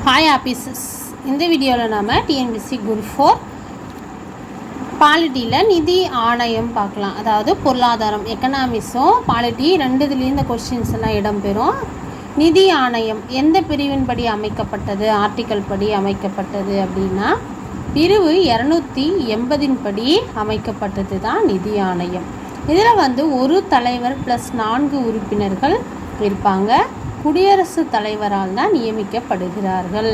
Hi offices. இந்த வீடியோவில் நாம் டிஎன்பிஎஸ்சி குரூப் 4 பாலிட்டியில் நிதி ஆணையம் பார்க்கலாம். அதாவது பொருளாதாரம், எக்கனாமிக்ஸும் பாலிட்டி ரெண்டுதுலேயும் இந்த கொஸ்டின்ஸ் எல்லாம் இடம்பெறும். நிதி ஆணையம் எந்த பிரிவின் படி அமைக்கப்பட்டது, ஆர்டிக்கல் படி அமைக்கப்பட்டது அப்படின்னா பிரிவு 280 படி அமைக்கப்பட்டது தான் நிதி ஆணையம். இதில் ஒரு தலைவர் ப்ளஸ் 4 உறுப்பினர்கள் இருப்பாங்க. குடியரசுத் தலைவரால் தான் நியமிக்கப்படுகிறார்கள்.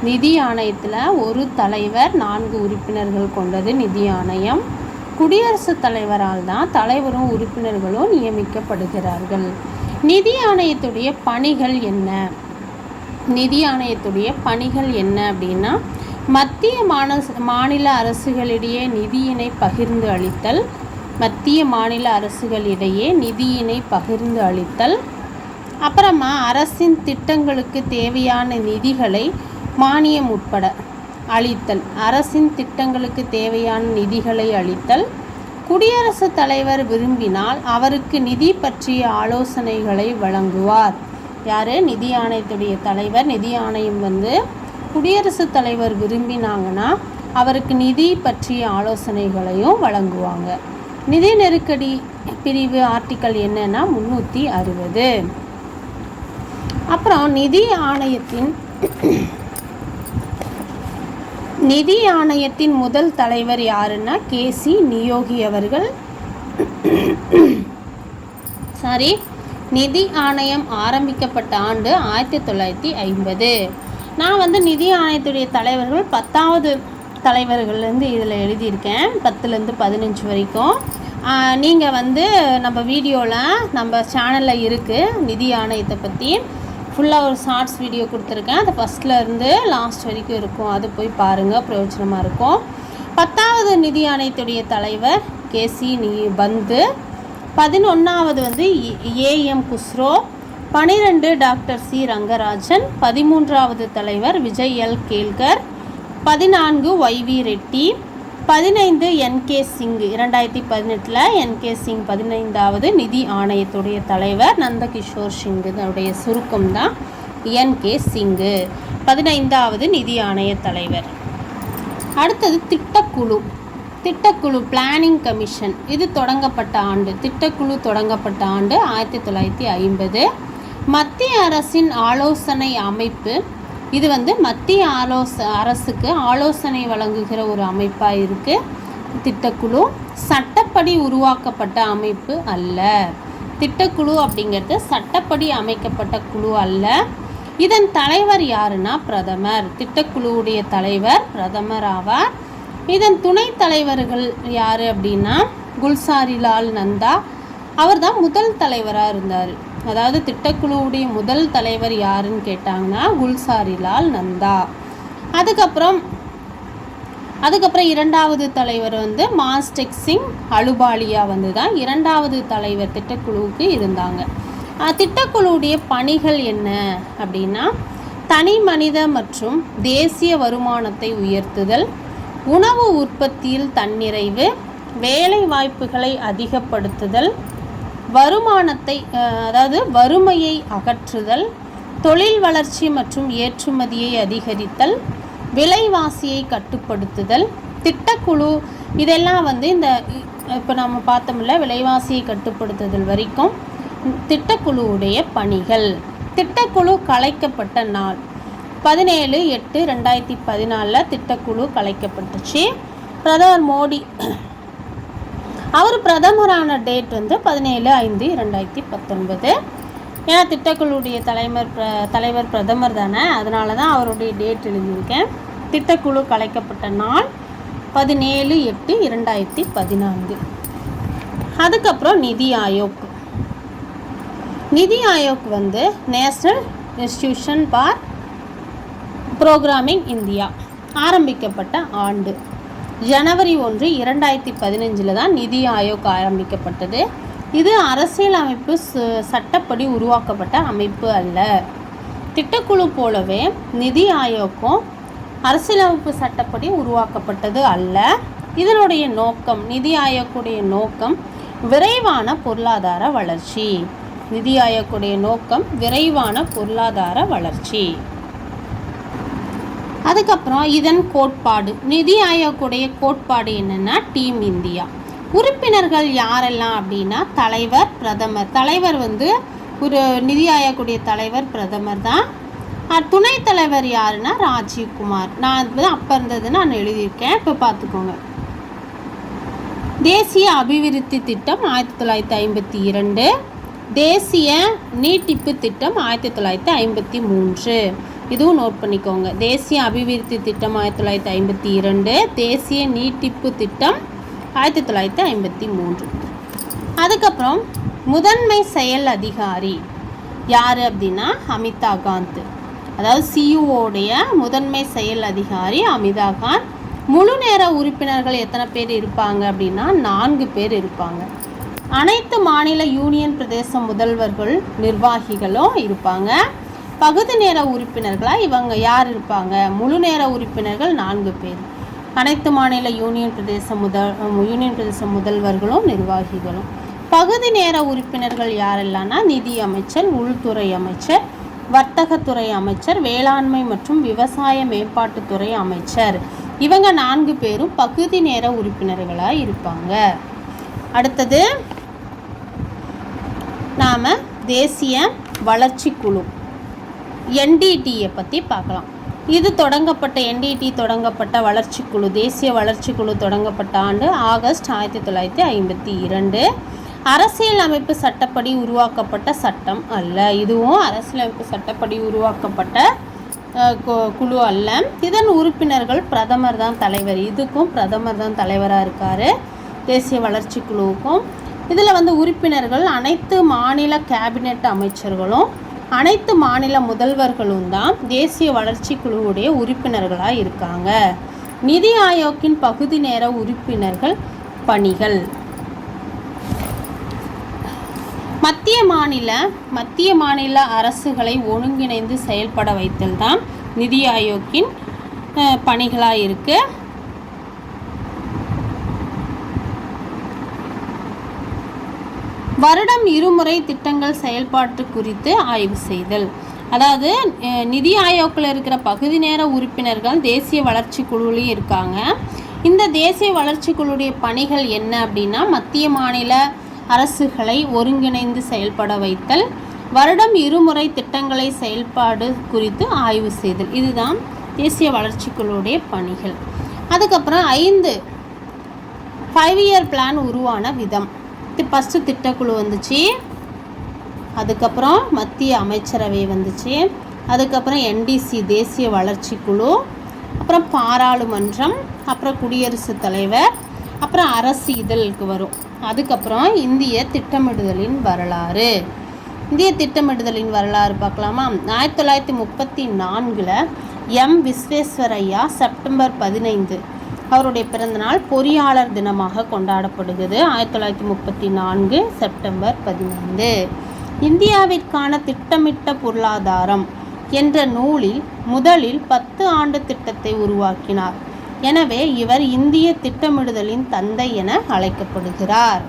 நிதி ஆணையத்தில் ஒரு தலைவர் 4 உறுப்பினர்கள் கொண்டது நிதி ஆணையம். குடியரசுத் தலைவரால் தான் தலைவரும் உறுப்பினர்களும் நியமிக்கப்படுகிறார்கள். நிதி ஆணையத்துடைய பணிகள் என்ன? நிதி ஆணையத்துடைய பணிகள் என்ன அப்படின்னா மத்திய மாநில அரசுகளிடையே நிதியினை பகிர்ந்து அளித்தல், மத்திய மாநில அரசுகளிடையே நிதியினை பகிர்ந்து அளித்தல், அப்புறமா அரசின் திட்டங்களுக்கு தேவையான நிதிகளை மானியம் உட்பட அளித்தல், அரசின் திட்டங்களுக்கு தேவையான நிதிகளை அளித்தல், குடியரசுத் தலைவர் விரும்பினால் அவருக்கு நிதி பற்றிய ஆலோசனைகளை வழங்குவார். யார்? நிதி ஆணையத்துடைய தலைவர். நிதி ஆணையம் குடியரசுத் தலைவர் விரும்பினாங்கன்னா அவருக்கு நிதி பற்றிய ஆலோசனைகளையும் வழங்குவாங்க. நிதி நெருக்கடி பிரிவு ஆர்டிக்கல் என்னன்னா 360. அப்புறம் நிதி ஆணையத்தின் முதல் தலைவர் யாருன்னா கேசி நியோகி அவர்கள். நிதி ஆணையம் ஆரம்பிக்கப்பட்ட ஆண்டு 1950. நான் நிதி ஆணையத்துடைய தலைவர்கள் 10வது தலைவர்கள்லேருந்து இதில் எழுதியிருக்கேன், 10லேருந்து 15 வரைக்கும். நீங்கள் நம்ம வீடியோவில் நம்ம சேனலில் இருக்குது நிதி ஆணையத்தை பற்றி ஃபுல்லாக ஒரு ஷார்ட்ஸ் வீடியோ கொடுத்துருக்கேன். அது ஃபஸ்ட்லேருந்து லாஸ்ட் வரைக்கும் இருக்கும், அது போய் பாருங்கள், பிரயோஜனமாக இருக்கும். 10வது நிதி ஆணையத்துடைய தலைவர் கேசி பந்து, 11வது AM Khusro, 12 doctor C Rangarajan, 13வது தலைவர் Vijay L Kelkar, 14 YV Reddy, 15 NK Singh. 2018 NK Singh 15வது நிதி ஆணையத்துடைய தலைவர். நந்தகிஷோர் சிங் அதோடைய சுருக்கம் தான் என்கே சிங், 15வது நிதி ஆணைய தலைவர். அடுத்தது திட்டக்குழு பிளானிங் கமிஷன். இது தொடங்கப்பட்ட ஆண்டு, திட்டக்குழு தொடங்கப்பட்ட ஆண்டு 1950. மத்திய அரசின் ஆலோசனை அமைப்பு. இது மத்திய அரசுக்கு ஆலோசனை வழங்குகிற ஒரு அமைப்பாக இருக்குது திட்டக்குழு. சட்டப்படி உருவாக்கப்பட்ட அமைப்பு அல்ல. திட்டக்குழு அப்படிங்கிறது சட்டப்படி அமைக்கப்பட்ட குழு அல்ல. இதன் தலைவர் யாருன்னா பிரதமர். திட்டக்குழுவுடைய தலைவர் பிரதமர் ஆவார். இதன் துணைத் தலைவர்கள் யார் அப்படின்னா குல்சாரிலால் நந்தா. அவர் தான் முதல் தலைவராக இருந்தார். அதாவது திட்டக்குழுவுடைய முதல் தலைவர் யாருன்னு கேட்டாங்கன்னா குல்சாரிலால் நந்தா. அதுக்கப்புறம் 2வது தலைவர் மாஸ்டெக் சிங் அலுபாலியா தான் 2வது தலைவர் திட்டக்குழுவுக்கு இருந்தாங்க. திட்டக்குழுவுடைய பணிகள் என்ன அப்படின்னா தனி மனித மற்றும் தேசிய வருமானத்தை உயர்த்துதல், உணவு உற்பத்தியில் தன்னிறைவு, வேலை வாய்ப்புகளை அதிகப்படுத்துதல், வறுமையை அகற்றுதல், தொழில் வளர்ச்சி மற்றும் ஏற்றுமதியை அதிகரித்தல், விலைவாசியை கட்டுப்படுத்துதல். திட்டக்குழு இதெல்லாம் இந்த இப்போ நம்ம பார்த்தோம்ல விலைவாசியை கட்டுப்படுத்துதல் வரைக்கும் திட்டக்குழுவுடைய பணிகள். திட்டக்குழு கலைக்கப்பட்ட நாள் 17/8/2014 திட்டக்குழு கலைக்கப்பட்டுச்சு. பிரதமர் மோடி அவர் பிரதமரான டேட் 17/5/2019. ஏன்னா திட்டக்குழுவுடைய தலைவர் பிரதமர் தானே, அதனால தான் அவருடைய டேட் எழுதியிருக்கேன். திட்டக்குழு கலைக்கப்பட்ட நாள் 17/8/2014. அதுக்கப்புறம் நிதி Aayog national institution for programming India ஆரம்பிக்கப்பட்ட ஆண்டு ஜனவரி 1, 2015 தான் நிதி ஆயோக் ஆரம்பிக்கப்பட்டது. இது அரசியலமைப்பு சட்டப்படி உருவாக்கப்பட்ட அமைப்பு அல்ல. திட்டக்குழு போலவே நிதி ஆயோக்கும் அரசியலமைப்பு சட்டப்படி உருவாக்கப்பட்டது அல்ல. இதனுடைய நோக்கம், நிதி ஆயோக்குடைய நோக்கம் விரைவான பொருளாதார வளர்ச்சி. நிதி ஆயோக்குடைய நோக்கம் விரைவான பொருளாதார வளர்ச்சி. அதுக்கப்புறம் இதன் கோட்பாடு, நிதி ஆயோக்குடைய கோட்பாடு என்னென்னா டீம் இந்தியா. உறுப்பினர்கள் யாரெல்லாம் அப்படின்னா தலைவர், பிரதமர். தலைவர் வந்து ஒரு நிதி ஆயோக்குடைய தலைவர் பிரதமர் தான். துணைத் தலைவர் யாருன்னா ராஜீவ்குமார். நான் அப்போ இருந்ததுன்னு நான் எழுதியிருக்கேன், இப்போ பார்த்துக்கோங்க. தேசிய அபிவிருத்தி திட்டம் 1952, தேசிய நீட்டிப்பு திட்டம் 1953. இதுவும் நோட் பண்ணிக்கோங்க. தேசிய அபிவிருத்தி திட்டம் 1952, தேசிய நீட்டிப்பு திட்டம் 1953. அதுக்கப்புறம் முதன்மை செயல் அதிகாரி யார் அப்படின்னா அமிதாப் காந்த். அதாவது சிஇஓடைய முதன்மை செயல் அதிகாரி அமிதாப் காந்த். முழு நேர உறுப்பினர்கள் எத்தனை பேர் இருப்பாங்க அப்படின்னா 4 பேர் இருப்பாங்க. அனைத்து மாநில யூனியன் பிரதேச முதல்வர்கள் நிர்வாகிகளும் இருப்பாங்க. பகுதி நேர உறுப்பினர்களாக இவங்க யார் இருப்பாங்க? முழு நேர உறுப்பினர்கள் 4 பேர். அனைத்து மாநில யூனியன் பிரதேச முதல்வர்களும் நிர்வாகிகளும். பகுதி நேர உறுப்பினர்கள் யாரெல்லாம்னா நிதி அமைச்சர், உள்துறை அமைச்சர், வர்த்தகத்துறை அமைச்சர், வேளாண்மை மற்றும் விவசாய மேம்பாட்டுத்துறை அமைச்சர். இவங்க 4 பேரும் பகுதி நேர உறுப்பினர்களாக இருப்பாங்க. அடுத்தது நாம் தேசிய வளர்ச்சி குழு என்டிடியை பற்றி பார்க்கலாம். இது தொடங்கப்பட்ட என்டிடி தொடங்கப்பட்ட வளர்ச்சி குழு, தேசிய வளர்ச்சி குழு தொடங்கப்பட்ட ஆண்டு ஆகஸ்ட் 1952. அரசியல் அமைப்பு சட்டப்படி உருவாக்கப்பட்ட சட்டம் அல்ல. இதுவும் அரசியலமைப்பு சட்டப்படி உருவாக்கப்பட்ட குழு அல்ல. இதன் உறுப்பினர்கள் பிரதமர் தான் தலைவர். இதுக்கும் பிரதமர் தான் தலைவராக இருக்கார், தேசிய வளர்ச்சி குழுவுக்கும். இதில் வந்து உறுப்பினர்கள் அனைத்து மாநில கேபினெட் அமைச்சர்களும் அனைத்து மாநில முதல்வர்களும் தான் தேசிய வளர்ச்சி குழுவுடைய உறுப்பினர்களாக இருக்காங்க. நிதி ஆயோக்கின் பகுதி நேர உறுப்பினர்கள் பணிகள் மத்திய மாநில அரசுகளை ஒருங்கிணைந்து செயல்பட வைத்தல் தான் நிதி ஆயோக்கின் பணிகளாக இருக்கு. வருடம் 2 முறை திட்டங்கள் செயல்பாட்டு குறித்து ஆய்வு செய்தல். அதாவது நிதி ஆயோக்கில் இருக்கிற பகுதி நேர உறுப்பினர்கள் தேசிய வளர்ச்சி குழுவிலையும் இருக்காங்க. இந்த தேசிய வளர்ச்சி குழுவுடைய பணிகள் என்ன அப்படின்னா மத்திய மாநில அரசுகளை ஒருங்கிணைந்து செயல்பட வைத்தல், வருடம் 2 முறை திட்டங்களை செயல்பாடு குறித்து ஆய்வு செய்தல். இதுதான் தேசிய வளர்ச்சி குழுவுடைய பணிகள். அதுக்கப்புறம் 5 இயர் பிளான் உருவான விதம். ஃபஸ்ட்டு திட்டக்குழு வந்துச்சு, அதுக்கப்புறம் மத்திய அமைச்சரவை வந்துச்சு, அதுக்கப்புறம் என்டிசி தேசிய வளர்ச்சி குழு, அப்புறம் பாராளுமன்றம், அப்புறம் குடியரசுத் தலைவர், அப்புறம் அரசு இதழுக்கு வரும். அதுக்கப்புறம் இந்திய திட்டமிடுதலின் வரலாறு. இந்திய திட்டமிடுதலின் வரலாறு பார்க்கலாமா? 1934 எம் விஸ்வேஸ்வரய்யா செப்டம்பர் 15 அவருடைய பிறந்தநாள் பொறியாளர் தினமாக கொண்டாடப்படுகிறது. 1934 செப்டம்பர் 15. இந்தியாவிற்கான திட்டமிட்ட பொருளாதாரம் என்ற நூலில் முதலில் 10 ஆண்டு திட்டத்தை உருவாக்கினார். எனவே இவர் இந்திய திட்டமிடுதலின் தந்தை என அழைக்கப்படுகிறார்.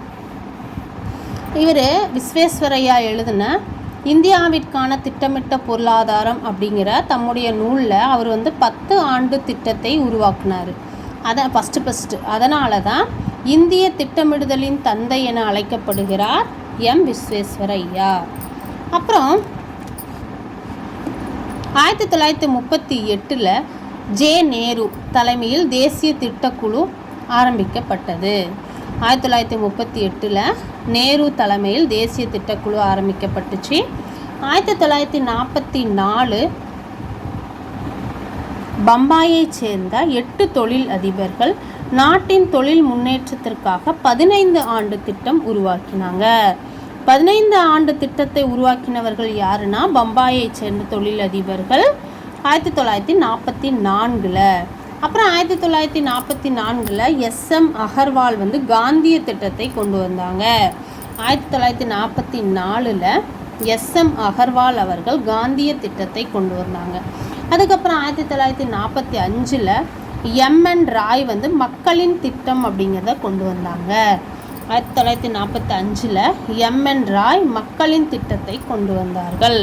இவர் விஸ்வேஸ்வரய்யா எழுதின இந்தியாவிற்கான திட்டமிட்ட பொருளாதாரம் அப்படிங்கிற தம்முடைய நூலில் அவர் 10 ஆண்டு திட்டத்தை உருவாக்கினார். அதை ஃபஸ்ட்டு அதனால தான் இந்திய திட்டமிடுதலின் தந்தை என அழைக்கப்படுகிறார் எம் விஸ்வேஸ்வரய்யா. அப்புறம் 1938 ஜே நேரு தலைமையில் தேசிய திட்டக்குழு ஆரம்பிக்கப்பட்டது. 1938 நேரு தலைமையில் தேசிய திட்டக்குழு ஆரம்பிக்கப்பட்டுச்சு. 1944 பம்பாயைச் சேர்ந்த 8 தொழில் அதிபர்கள் நாட்டின் தொழில் முன்னேற்றத்திற்காக 15 ஆண்டு திட்டம் உருவாக்கினாங்க. 15 ஆண்டு திட்டத்தை உருவாக்கினவர்கள் யாருன்னா பம்பாயைச் சேர்ந்த தொழில் அதிபர்கள் 1944. அப்புறம் 1944 எஸ்எம் அகர்வால் காந்திய திட்டத்தை கொண்டு வந்தாங்க. 1944 எஸ்எம் அகர்வால் அவர்கள் காந்திய திட்டத்தை கொண்டு வந்தாங்க. அதுக்கப்புறம் 1945 எம்என் ராய் மக்களின் திட்டம் அப்படிங்கிறத கொண்டு வந்தாங்க. 1945 எம்என் ராய் மக்களின் திட்டத்தை கொண்டு வந்தார்கள்.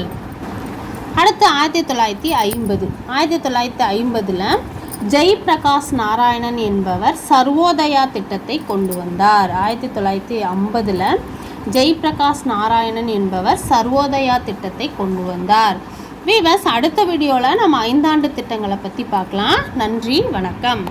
அடுத்து 1950. 1950 ஜெய்பிரகாஷ் நாராயணன் என்பவர் சர்வோதயா திட்டத்தை கொண்டு வந்தார். 1950 ஜெய்பிரகாஷ் நாராயணன் என்பவர் சர்வோதயா திட்டத்தை கொண்டு வந்தார். வீவர்ஸ், அடுத்த வீடியோவில் நம்ம 5 ஆண்டு திட்டங்களை பற்றி பார்க்கலாம். நன்றி, வணக்கம்.